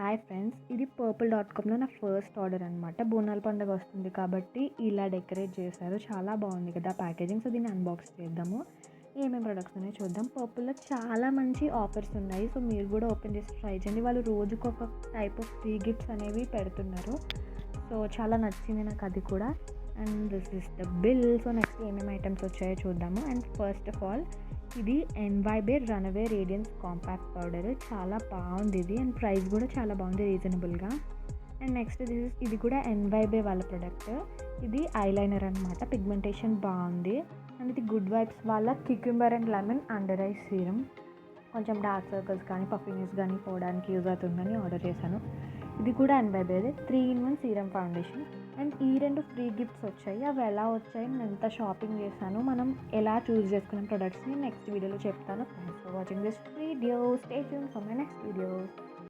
Hi friends, ఇది purple.comలో నా first order అనమాట. బోనాల పండుగ వస్తుంది కాబట్టి ఇలా డెకరేట్ చేశారు. చాలా బాగుంది కదా ప్యాకేజింగ్. సో దీన్ని అన్బాక్స్ చేద్దాము. ఏమేమి ప్రొడక్ట్స్ ఉన్నాయో చూద్దాం. పర్పుల్లో చాలా మంచి ఆఫర్స్ ఉన్నాయి. సో మీరు కూడా ఓపెన్ చేసి ట్రై చేయండి. వాళ్ళు రోజుకు ఒక టైప్ ఆఫ్ ఫ్రీ గిఫ్ట్స్ అనేవి పెడుతున్నారు. సో చాలా నచ్చింది నాకు అది కూడా. And this is the bill. So next ఏమేమి ఐటమ్స్ వచ్చాయో చూద్దాము. అండ్ ఫస్ట్ ఆఫ్ ఆల్ ఇది ఎన్వైబే రన్అవే రేడియన్స్ కాంపాక్ట్ పౌడర్. చాలా బాగుంది ఇది. అండ్ ప్రైస్ కూడా చాలా బాగుంది, రీజనబుల్గా. అండ్ నెక్స్ట్ ఇది కూడా ఎన్వైబే వాళ్ళ ప్రొడక్ట్. ఇది ఐలైనర్ అనమాట. పిగ్మెంటేషన్ బాగుంది. అండ్ ఇది గుడ్ వైబ్స్ వాళ్ళ cucumber and lemon under eye serum. కొంచెం డార్క్ సర్కిల్స్ కానీ పఫినెస్ కానీ పోవడానికి యూజ్ అవుతుందని ఆర్డర్ చేశాను. ఇది కూడా ఎన్వైబేదే 3-in-1 సీరం ఫౌండేషన్. అండ్ ఈ 2 ఫ్రీ గిఫ్ట్స్ వచ్చాయి. అవి ఎలా వచ్చాయి, నేను ఎంత షాపింగ్ చేశాను, మనం ఎలా చూస్ చేసుకున్న ప్రొడక్ట్స్ని నెక్స్ట్ వీడియోలో చెప్తాను. Thanks for watching this video. Stay tune for my next video.